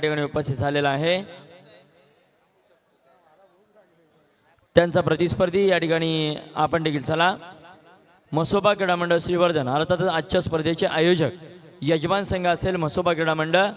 ठिकाणी उपस्थित झालेला आहे. त्यांचा प्रतिस्पर्धी या ठिकाणी आपण देखील चला. मसोबा क्रीडा मंडळ श्रीवर्धन अर्थातच आजच्या स्पर्धेचे आयोजक यजमान संघ असेल मसोबा क्रीडा मंडळ.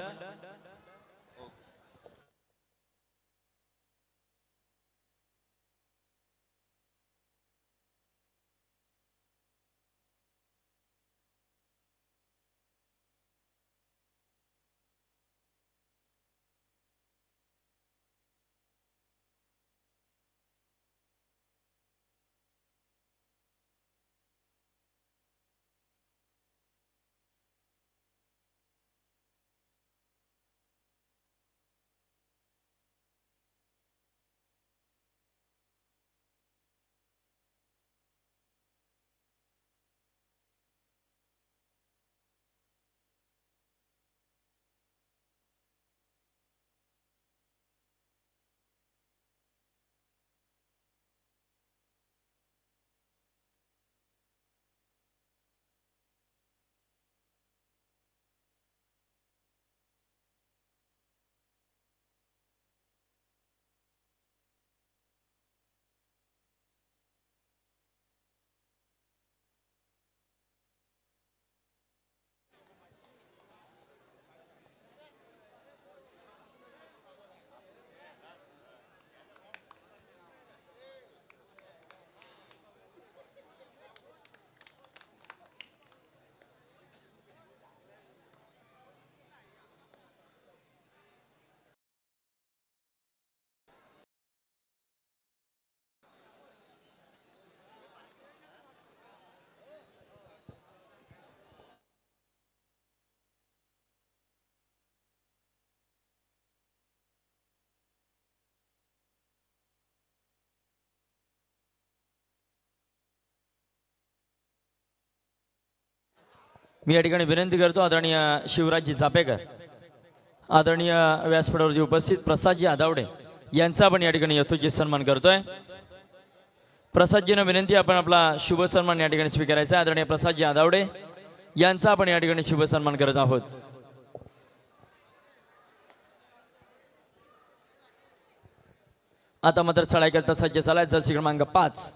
मी या ठिकाणी विनंती करतो आदरणीय शिवराजजी चापेकर, आदरणीय व्यासपीठावरती उपस्थित प्रसादजी आदावडे यांचा आपण या ठिकाणी यथोचित सन्मान करतोय. प्रसादजींना विनंती आपण आपला शुभ सन्मान या ठिकाणी स्वीकारायचा आहे. आदरणीय प्रसादजी आदावडे यांचा आपण या ठिकाणी शुभ सन्मान करत आहोत. आता मात्र चढाई करता सज्ज चालाय. जर्सी क्रमांक 5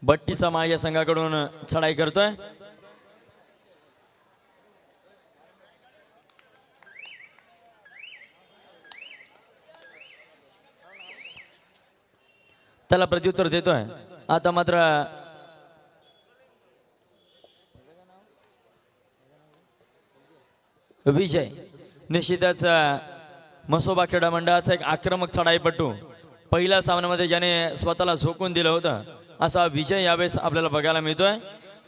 बट्टीचा माळ या संघाकडून चढाई करतोय. त्याला प्रत्युत्तर देतोय. आता मात्र विजय निश्चितच मसोबा क्रीडा मंडळाचा एक आक्रमक चढाईपटू. पहिल्या सामन्यामध्ये ज्याने स्वतःला झोकून दिलं होतं असा विजय यावेळेस आपल्याला बघायला मिळतोय.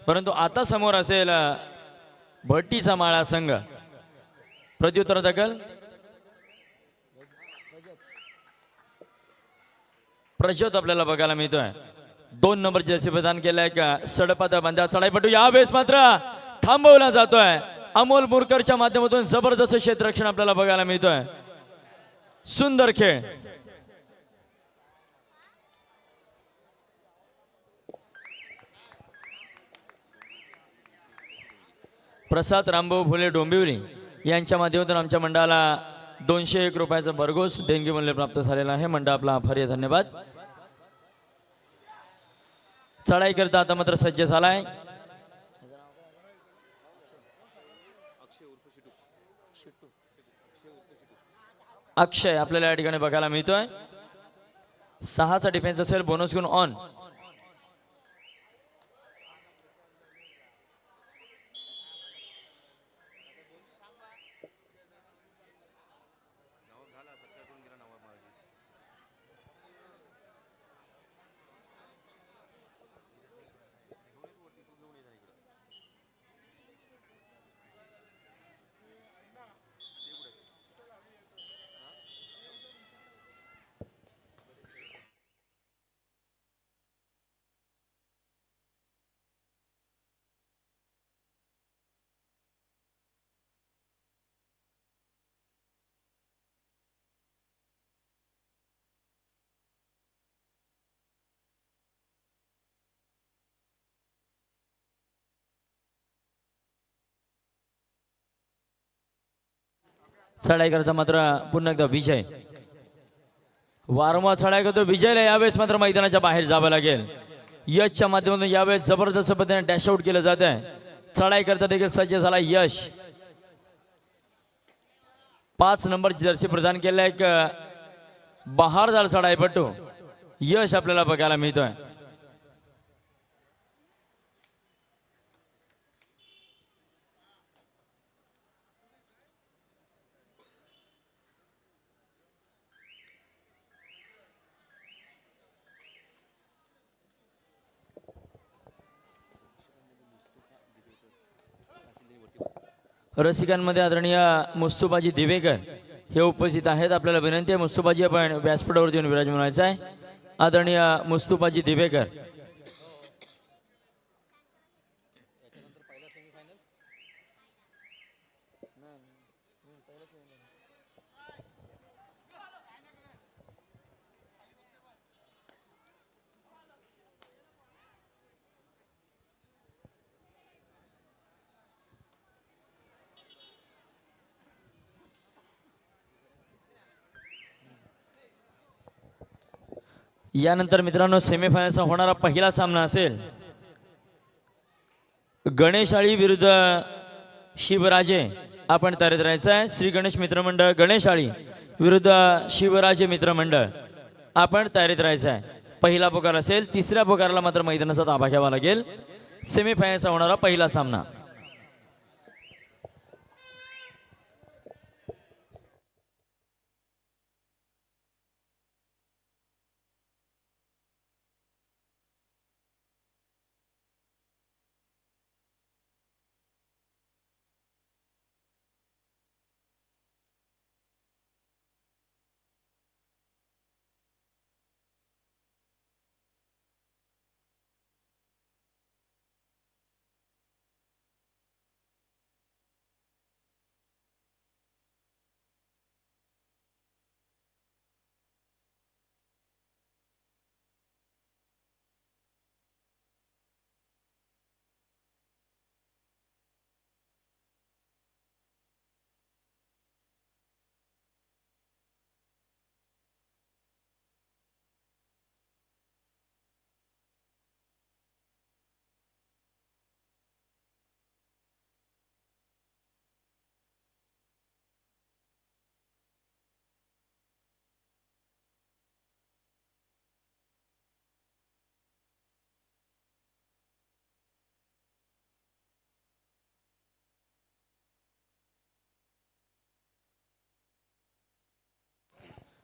परंतु आता समोर असेल भट्टीचा माळा संघ. प्रत्युत्तर दखल प्रज्योत आपल्याला बघायला मिळतोय. 2 नंबरची जर्सी प्रदान केलाय का सडपाता बंदा चढाईपटू यावेळेस मात्र थांबवला जातोय. अमोल मुरकरच्या माध्यमातून जबरदस्त क्षेत्ररक्षण आपल्याला बघायला मिळतोय. सुंदर खेळ. प्रसाद रामभाऊ फुले डोंबिवली यांच्या माध्यमातून आमच्या मंडळाला 201 रुपयाचा भरघोस देणगी मूल्य प्राप्त झालेला आहे. मंडळ आपला आभारी आहे. धन्यवाद. चढाई करता आता मात्र सज्ज झालाय. अक्षय आपल्याला या ठिकाणी बघायला मिळतोय. 6चा डिफेन्स असेल. बोनस गुण ऑन. चढाई करता मात्र पुन्हा एकदा विजय वारंवार चढाई करतो विजयला यावेळेस मात्र मैदानाच्या बाहेर जावं लागेल यशच्या माध्यमातून यावेळेस जबरदस्त पद्धतीने डॅश आउट केलं जात आहे चढाई करता देखील सज्ज झाला यश 5 नंबरची जर्सी प्रदान केलेला एक बहारदार चढाईपटू यश आपल्याला बघायला मिळतोय रसिकांमध्ये आदरणीय मुस्तुबाजी दिवेकर हे उपस्थित आहेत आपल्याला विनंती आहे मुस्तुबाजी आपण व्यासपीठावरती येऊन विराजमान व्हायचं आहे आदरणीय मुस्तुबाजी दिवेकर यानंतर मित्रांनो सेमीफायनलचा होणारा पहिला सामना असेल गणेशाळी विरुद्ध शिवराजे आपण तयारीत राहायचं आहे श्री गणेश मित्रमंडळ गणेशाळी विरुद्ध शिवराजे मित्रमंडळ आपण तयारीत राहायचं आहे पहिला पुकार असेल तिसऱ्या पुकाराला मात्र मैदानाचा ताबा घ्यावा लागेल सेमीफायनलचा होणारा पहिला सामना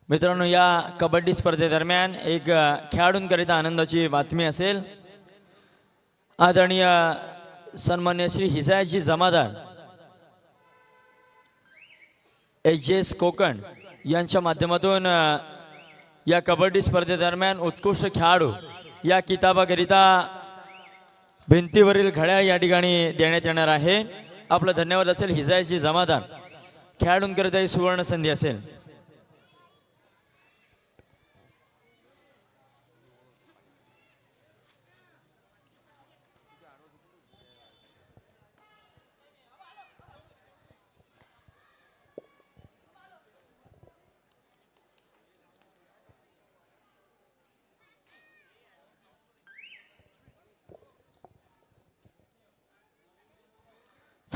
मित्रांनो या कबड्डी स्पर्धेदरम्यान एक खेळाडूंकरिता आनंदाची बातमी असेल आदरणीय सन्मान्य श्री हिजायतजी जमादार एच कोकण यांच्या माध्यमातून या कबड्डी स्पर्धेदरम्यान उत्कृष्ट खेळाडू या किताबाकरिता भिंतीवरील घड्याळ या ठिकाणी देण्यात येणार आहे आपलं धन्यवाद असेल हिजायतजी जमादार खेळाडूंकरिता ही सुवर्ण संधी असेल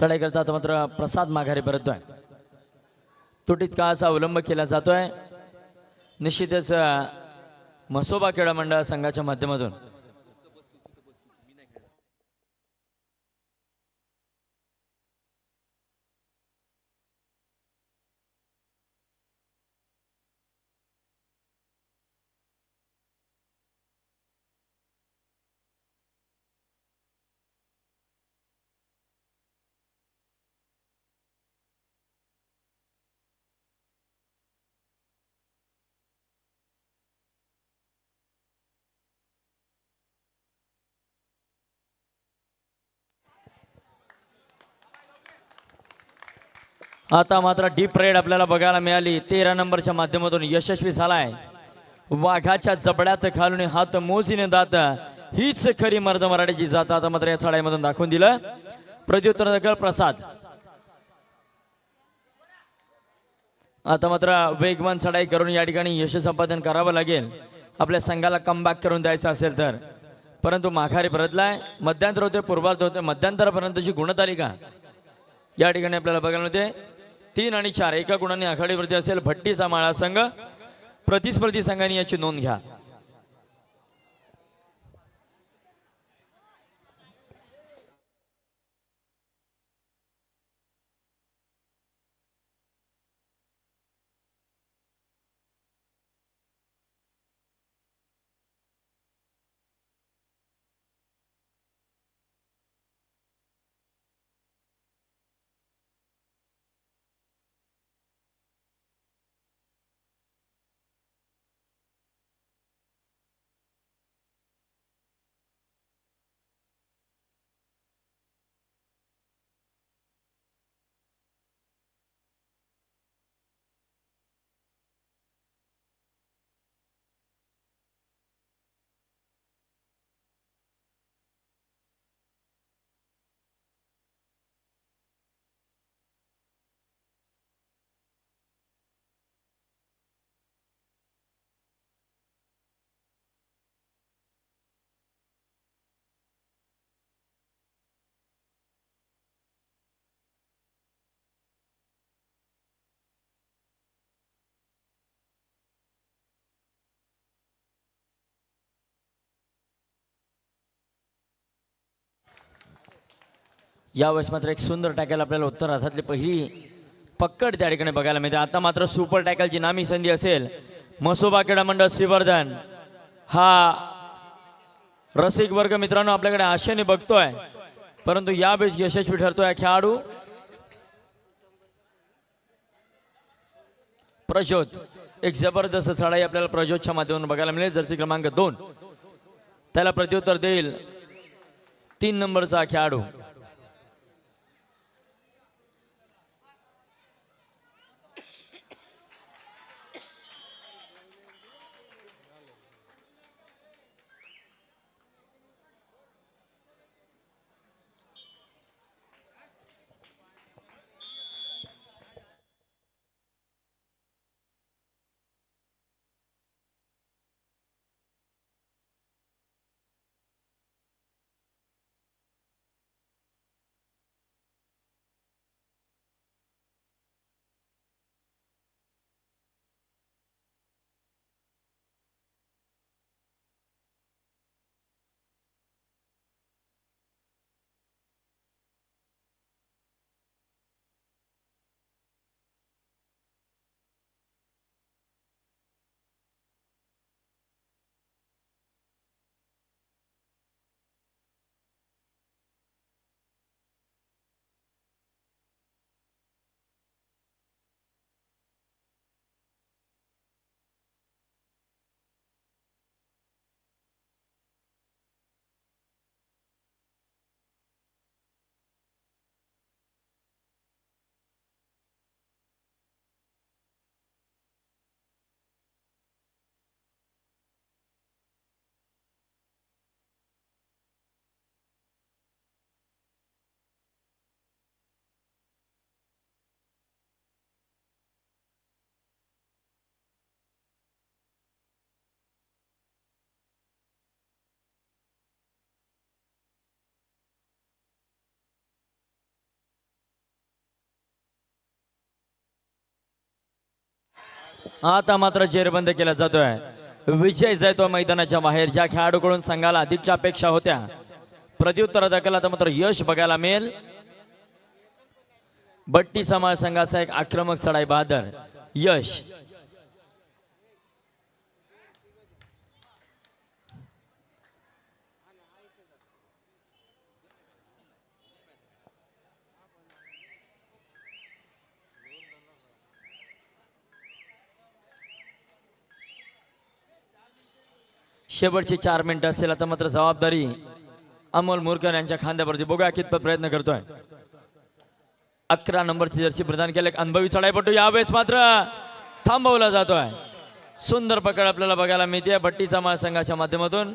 चढाई करता आता मात्र प्रसाद माघारी परततोय तुटीत काळाचा अवलंब केला जातोय निश्चितच मसोबा क्रीडा मंडळ संघाच्या माध्यमातून आता मात्र डीप रेड आपल्याला बघायला मिळाली 13 नंबरच्या माध्यमातून यशस्वी झालाय वाघाच्या जबड्यात घालून हात मोजीने दात हीच खरी मर्द मराठीची जात आता मात्र या चढाईमधून दाखवून दिलं प्रत्युत्तर प्रसाद आता मात्र वेगवान चढाई करून या ठिकाणी यश संपादन करावं लागेल आपल्या संघाला कमबॅक करून द्यायचं असेल तर, परंतु माघारी परतलाय. मध्यांतर होते, पूर्वार्ध होते, मध्यांतरापर्यंतची गुणतालिका या ठिकाणी आपल्याला बघायला मिळते. 3 आणि 4 एका गुणाने आघाडीवरती असेल भट्टीचा माळा संघ. प्रतिस्पर्धी संघाने याची नोंद घ्या. यावेळेस मात्र एक सुंदर टॅकल आपल्याला उत्तर हातातली पहिली पक्कड त्या ठिकाणी बघायला मिळते. आता मात्र सुपर टॅकलची नामी संधी असेल. मसोबा क्रीडा मंडळ श्रीवर्धन हा रसिक वर्ग मित्रांनो आपल्याकडे आशेने बघतोय, परंतु यावेळेस यशस्वी ठरतोय खेळाडू प्रज्योत. एक जबरदस्त चढाई आपल्याला प्रज्योतच्या माध्यमातून बघायला मिळेल. जर्सी क्रमांक 2 त्याला प्रत्युत्तर देईल 3 नंबरचा खेळाडू. आता मात्र जेरबंद केला जातोय. विजय जायतो मैदानाच्या बाहेर. ज्या खेळाडूकडून संघाला अधिकच्या अपेक्षा होत्या प्रत्युत्तर दाखल आता मात्र यश बघायला मिळेल. बट्टी समाज संघाचा एक आक्रमक चढाई बहादर यश. शेवटची 4 मिनिटं असेल. आता मात्र जबाबदारी अमोल मुरकर यांच्या खांद्यावरती. बघूया कितपत प्रयत्न करतोय. 11 नंबरची जर्सी प्रदान केले. अनुभवी चढाईपटू यावेळेस मात्र थांबवला जातोय. सुंदर पकड आपल्याला बघायला मिळते भट्टीचा महासंघाच्या माध्यमातून.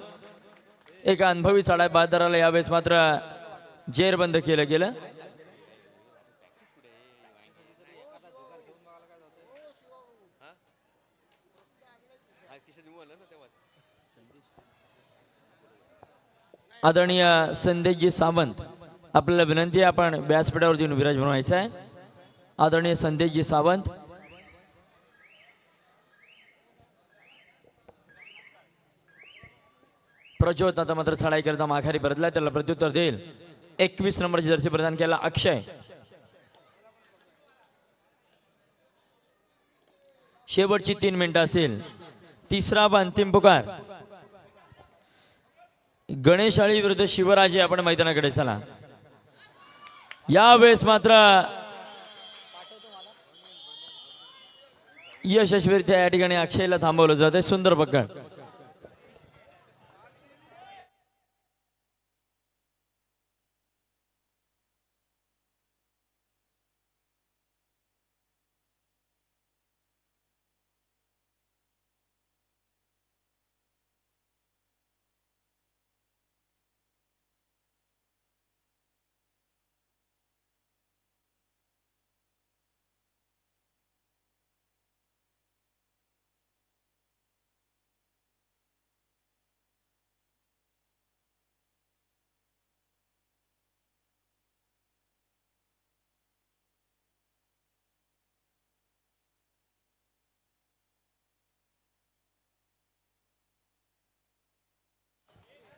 एका अनुभवी चढाई बहादराला यावेळेस मात्र जेरबंद केलं गेलं. आदरणीय संदेशजी सावंत आपल्याला विनंती आहे आपण व्यासपीठावरती विराजमान व्हायचं आहे. आदरणीय संदेशजी सावंत. प्रज्योत आता मात्र चढाई करता माघारी परतला, त्याला प्रत्युत्तर देईल. 21 नंबरची जर्सी प्रदान केला अक्षय. शेवटची 3 मिनिटं असेल. तिसरा व अंतिम पुकार. गणेशाळी विरुद्ध शिवराजे आपण मैदानाकडे चला. यावेळेस मात्र यशस्वीरित्या या ठिकाणी अक्षयला थांबवलं जाते. सुंदर पकड.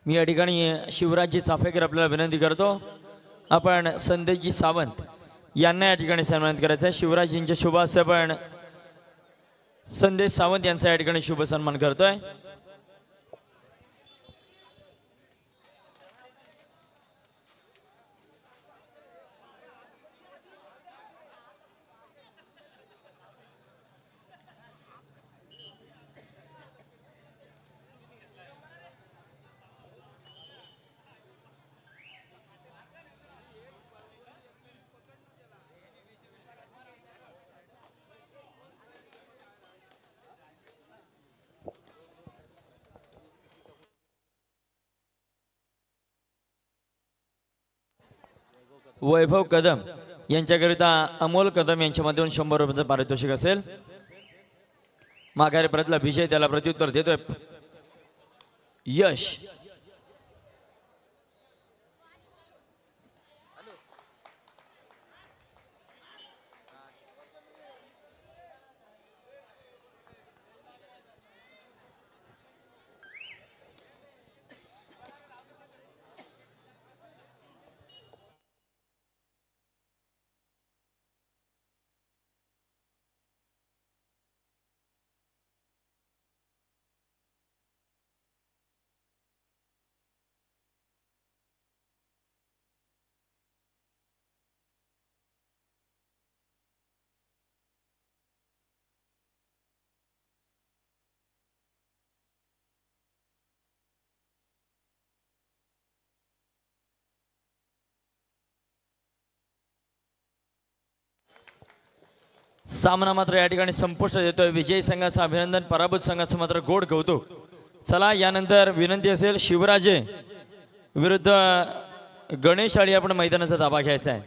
मी या ठिकाणी शिवराजजी चाफेकर आपल्याला विनंती करतो, आपण संदेशजी सावंत यांना या ठिकाणी सन्मानित करायचं आहे. शिवराजजींच्या शुभ हस्ते आपण संदेश सावंत यांचा या ठिकाणी शुभ सन्मान करतोय. वैभव कदम यांच्याकरिता अमोल कदम यांच्यामधून 100 रुपयाचं पारितोषिक असेल. माघारी परतला विजय, त्याला प्रत्युत्तर देतोय यश. सामना मात्र या ठिकाणी संपुष्ट येतोय. विजयी संघाचं अभिनंदन, पराभूत संघाचं मात्र गोड कौतुक. चला यानंतर विनंती असेल शिवराजे विरुद्ध गणेशाळी आपण मैदानाचा ताबा घ्यायचा आहे.